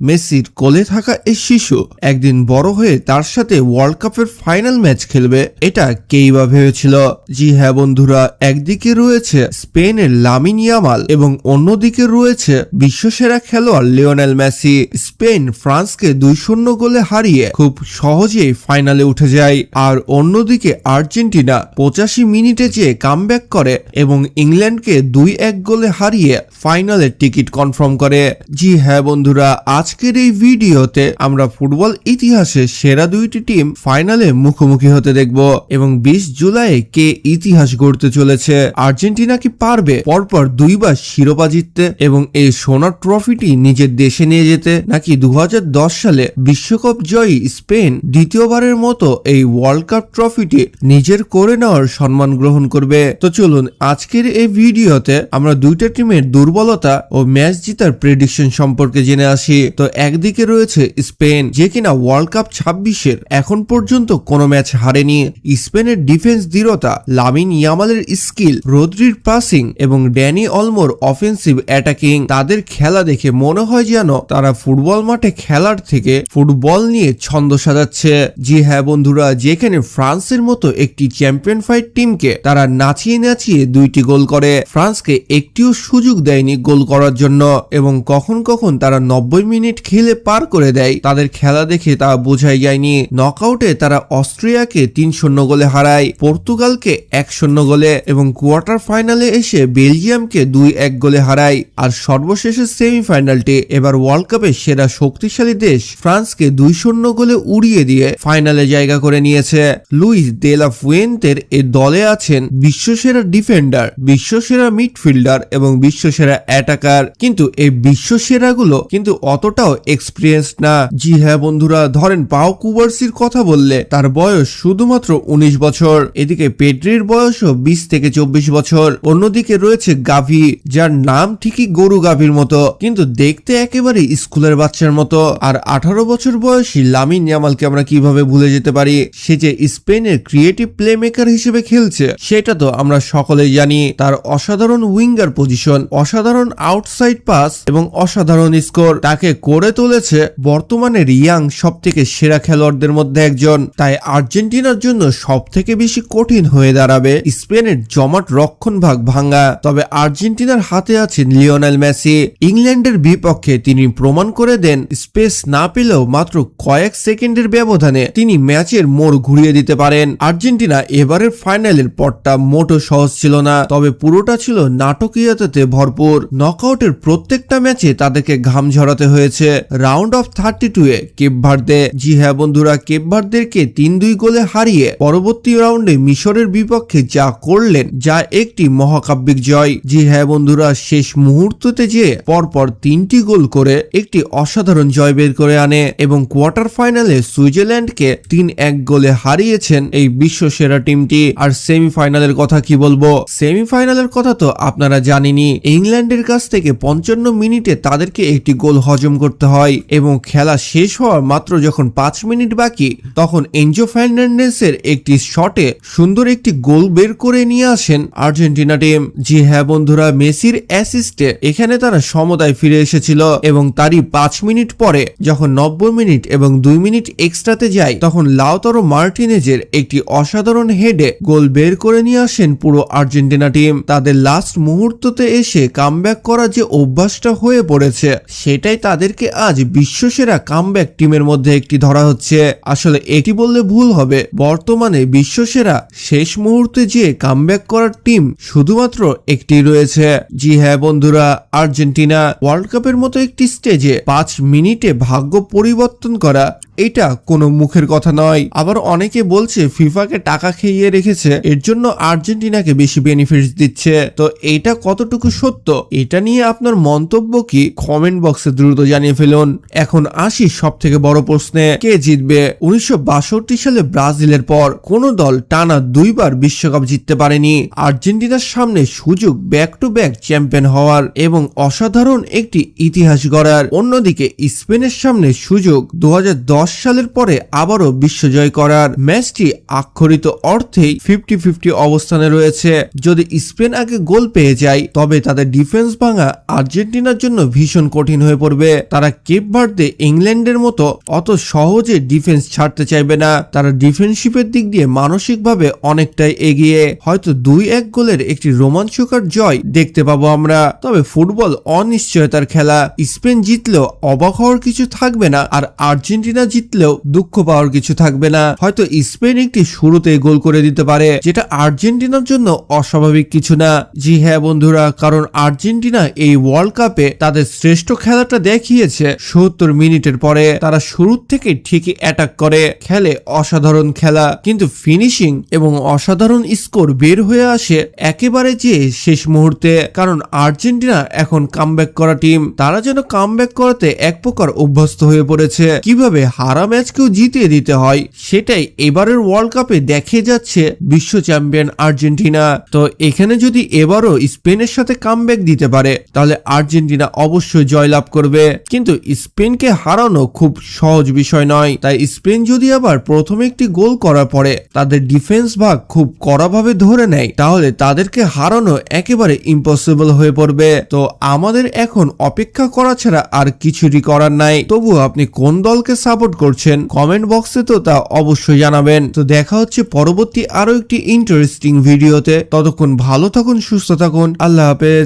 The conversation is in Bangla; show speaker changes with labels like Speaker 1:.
Speaker 1: মেসির কোলে থাকা এই শিশু একদিন বড় হয়ে তার সাথে ওয়ার্ল্ড কাপের ফাইনাল ম্যাচ খেলবে, এটা কেই বা ভেবেছিল? জি হ্যাঁ বন্ধুরা, একদিকে রয়েছে স্পেনের লামিন ইয়ামাল এবং অন্যদিকে রয়েছে বিশ্বসেরা খেলোয়াড় লিওনেল মেসি। স্পেন ফ্রান্সকে 2-0 গোলে হারিয়ে খুব সহজেই ফাইনালে উঠে যায়, আর অন্যদিকে আর্জেন্টিনা 85 মিনিটে যেয়ে কামব্যাক করে এবং ইংল্যান্ডকে 2-1 গোলে হারিয়ে ফাইনালের টিকিট কনফার্ম করে। জি হ্যাঁ বন্ধুরা, আজকের এই ভিডিওতে আমরা ফুটবল ইতিহাসে সেরা দুইটি টিম ফাইনালে মুখোমুখি হতে দেখব এবং 20 জুলাই কে ইতিহাস গড়তে চলেছে। আর্জেন্টিনা কি পারবে পরপর দুইবার শিরোপা জিততে এবং এই সোনার ট্রফিটি নিজের দেশে নিয়ে যেতে, নাকি 2010 সালে বিশ্বকাপ জয়ী স্পেন দ্বিতীয়বারের মতো এই ওয়ার্ল্ড কাপ ট্রফিটি নিজের করে নেওয়ার সম্মান গ্রহণ করবে? তো চলুন আজকের এই ভিডিওতে আমরা দুইটা টিমের দুর্বলতা ও ম্যাচ জিতার প্রেডিকশন সম্পর্কে জেনে আসি। তো একদিকে রয়েছে স্পেন, যে কিনা ওয়ার্ল্ড কাপ 26-এর এখন পর্যন্ত কোনো ম্যাচ হারেনি। স্পেনের ডিফেন্স দৃঢ়তা, লামিন ইয়ামালের স্কিল, রদ্রির পাসিং এবং ড্যানি অলমোর অফেন্সিভ অ্যাটাকিং, তাদের খেলা দেখে মনে হয় যেন তারা ফুটবল মাঠে খেলার থেকে ফুটবল নিয়ে ছন্দ সাজাচ্ছে। জি হ্যাঁ বন্ধুরা, যেখানে ফ্রান্সের মতো একটি চ্যাম্পিয়ন ফাইট টিমকে তারা নাচিয়ে নাচিয়ে 2টি গোল করে, ফ্রান্সকে একটিও সুযোগ দেয়নি গোল করার জন্য এবং কখন কখন তারা 90 মিনিট খেলে পার করে দেয়। তাদের খেলা দেখে তা বোঝাই যায়নি। নকআউটে তারা অস্ট্রিয়াকে 3-0 গোলে হারায়, পর্তুগালকে 1-0 গোলে এবং কোয়ার্টার ফাইনালে এসে বেলজিয়ামকে 2-1 গোলে হারায়। আর সর্বশেষে সেমিফাইনালটি এবার ওয়ার্ল্ড কাপের সেরা শক্তিশালী দেশ ফ্রান্সকে 2-0 গোলে উড়িয়ে দিয়ে ফাইনালে জায়গা করে নিয়েছে। লুইস দে লা ফুয়েন্তের এ দলে আছেন বিশ্বসেরা ডিফেন্ডার, বিশ্বসেরা মিডফিল্ডার এবং বিশ্বসেরা অ্যাটাকার, কিন্তু এই বিশ্বসেরাগুলো কিন্তু অতটাও এক্সপিরিয়েন্স না। জি হ্যাঁ বন্ধুরা, ধরেন পাও কুবার্সির কথা বললে তার বয়স শুধুমাত্র 19 বছর, এদিকে পেড্রির বয়সও 20 থেকে 24 বছর, অন্যদিকে রয়েছে গাভি, যার নাম ঠিকই গরু গাভির মতো কিন্তু দেখতে একেবারে স্কুলের বাচ্চার মতো। আর 18 বছর বয়সী লামিন ইয়ামালকে আমরা কিভাবে ভুলে যেতে পারি? সে যে স্পেনের ক্রিয়েটিভ প্লে মেকার হিসেবে খেলছে সেটা তো আমরা সকলেই জানি। তার অসাধারণ উইঙ্গার পজিশন, অসাধারণ আউটসাইড পাস এবং অসাধারণ স্কোর তাকে করে তুলেছে বর্তমানের ইয়াং সব থেকে সেরা খেলোয়াড়দের মধ্যে একজন। তাই আর্জেন্টিনার জন্য সব থেকে বেশি কঠিন হয়ে দাঁড়াবে স্পেনের জমাট রক্ষণ ভাগ ভাঙ্গা। তবে আর্জেন্টিনার হাতে আছেন লিওনেল মেসি। ইংল্যান্ডের বিপক্ষে তিনি প্রমাণ করে দেন স্পেস না পেলেও মাত্র কয়েক সেকেন্ডের ব্যবধানে তিনি ম্যাচের মোড় ঘুরিয়ে দিতে পারেন। আর্জেন্টিনা এবারের ফাইনালের পথটা মোটো সহজ ছিল না, তবে পুরোটা ছিল নাটকীয়তাতে ভরপুর। নকআউটের প্রত্যেকটা ম্যাচে তাদেরকে ঘাম ঝরাতে হয়েছে। রাউন্ড অফ 32-এ কেপ ভার্দে, জি হ্যাঁ বন্ধুরা, কেপ ভার্দেরকে 3-2 গোলে হারিয়ে পরবর্তী রাউন্ডে মিশরের বিপক্ষে যা করলেন, যা একটি মহাকাব্যিক জয়। জি হ্যাঁ বন্ধুরা, শেষ মুহূর্ততে যে পরপর 3টি গোল করে একটি অসাধারণ জয় বের করে আনে এবং কোয়ার্টার ফাইনালে সুইজারল্যান্ডকে 3-1 গোলে হারিয়েছেন এই বিশ্ব সেরা টিমটি। আর সেমিফাইনালের কথা কি বলবো? সেমিফাইনালের কথা তো আপনারা জানেনই। ইংল্যান্ডের কাছ থেকে 55 মিনিটে তাদেরকে একটি গোল হজম করতে হয় এবং খেলা শেষ হওয়ার মাত্র যখন 5 মিনিট বাকি তখন এনজো ফার্নান্ডেসের একটি শটে সুন্দর একটি গোল বের করে নিয়ে আসেন আর্জেন্টিনা টিম। জি হ্যাঁ বন্ধুরা, মেসির অ্যাসিস্টে এখানে তারা সমতায় ফিরে এসেছিল এবং তারই 5 মিনিট পরে যখন 90 মিনিট এবং 2 মিনিট এক্সট্রাতে যায় তখন লাউতারো মার্টিনেজের একটি অসাধারণ হেডে গোল বের করে নিয়ে আসেন পুরো আর্জেন্টিনা টিম। তাদের লাস্ট মুহূর্ততে এসে কামব্যাক করার যে অভ্যাসটা হয়ে পড়েছে সেটাই তাদেরকে আজ বিশ্বসেরা কামব্যাক টিমের মধ্যে একটি ধরা হচ্ছে। আসলে এটি বললে ভুল হবে, বর্তমানে বিশ্বসেরা শেষ মুহূর্তে যে কামব্যাক করার টিম শুধুমাত্র একটি রয়েছে। জি হ্যাঁ বন্ধুরা, আর্জেন্টিনা। ওয়ার্ল্ড কাপের মতো একটি স্টেজে 5 মিনিটে ভাগ্য পরিবর্তন করা এটা কোনো মুখের কথা নয়। আবার অনেকে বলছে ফিফাকে টাকা খেয়ে রেখেছে, এর জন্য আর্জেন্টিনাকে বেশি বেনিফিটস দিচ্ছে। তো এটা কতটুকু সত্য, এটা নিয়ে আপনার মন্তব্য কি কমেন্ট বক্সে দ্রুত জানিয়ে ফেলুন। এখন আসি সব থেকে বড় প্রশ্নে, কে জিতবে? 1962 সালে ব্রাজিলের পর কোন দল টানা 2বার বিশ্বকাপ জিততে পারেনি। আর্জেন্টিনার সামনে সুযোগ ব্যাক টু ব্যাক চ্যাম্পিয়ন হওয়ার এবং অসাধারণ একটি ইতিহাস গড়ার, অন্যদিকে স্পেনের সামনে সুযোগ 2010 সালের পরে আবারও বিশ্বজয় করার। ম্যাচটি আক্ষরিত অর্থেই 50-50 অবস্থানে রয়েছে। যদি স্পেন আগে গোল পেয়ে যায় তবে তাদের ডিফেন্স ভাঙা আর্জেন্টিনার জন্য ভীষণ কঠিন হয়ে পড়বে। তারা কেপ ভার্দে ইংল্যান্ডের মতো অত সহজে ডিফেন্স ছাড়তে চাইবে না। তারা ডিফেন্সিভের দিক দিয়ে মানসিকভাবে অনেকটাই এগিয়ে। হয়তো 2-1 গোলের একটি রোমাঞ্চকর জয় দেখতে পাবো আমরা। তবে ফুটবল অনিশ্চয়তার খেলা। স্পেন জিতলেও অবাক হওয়ার কিছু থাকবে না, আর আর্জেন্টিনা জিতলেও দুঃখ পাওয়ার কিছু থাকবে না। হয়তো স্পেন একটি শুরুতে গোল করে দিতে পারে, যেটা আর্জেন্টিনার জন্য অস্বাভাবিক কিছু না। জি হ্যাঁ বন্ধুরা, কারণ আর্জেন্টিনা এই ওয়ার্ল্ড কাপে তাদের শ্রেষ্ঠ খেলাটা দেখিয়েছে। 70 মিনিটের পরে তারা শুরু থেকে ঠিকই অ্যাটাক করে খেলে, অসাধারণ খেলা, কিন্তু ফিনিশিং এবং অসাধারণ স্কোর বের হয়ে আসে একেবারে যে শেষ মুহূর্তে। কারণ আর্জেন্টিনা এখন কামব্যাক করা টিম। তারা যেন কামব্যাক করাতে এক প্রকার অভ্যস্ত হয়ে পড়েছে। কিভাবে হারা ম্যাচকেও জিতিয়ে দিতে হয় সেটাই এবারের ওয়ার্ল্ড কাপে দেখে যাচ্ছে বিশ্ব চ্যাম্পিয়ন আর্জেন্টিনা। তো এখানে যদি এবারও স্পেনের সাথে কামব্যাক দিতে পারে তাহলে আর্জেন্টিনা অবশ্যই জয়লাভ করবে। কিন্তু স্পেনকে হারানো খুব সহজ বিষয় নয়। তাই স্পেন যদি আবার প্রথমে একটি গোল করার পরে তাদের ডিফেন্স ভাগ খুব কড়াভাবে ধরে নেয় তাহলে তাদেরকে হারানো একেবারে ইম্পসিবল হয়ে পড়বে। তো আমাদের এখন অপেক্ষা করা ছাড়া আর কিছুই করার নাই। তবুও আপনি কোন দলকে সাপোর্ট করছেন কমেন্ট বক্সে তো তা অবশ্যই জানাবেন। তো দেখা হচ্ছে পরবর্তী আরো একটি ইন্টারেস্টিং ভিডিওতে। ততক্ষণ ভালো থাকুন, সুস্থ থাকুন, আল্লাহ হাফেজ।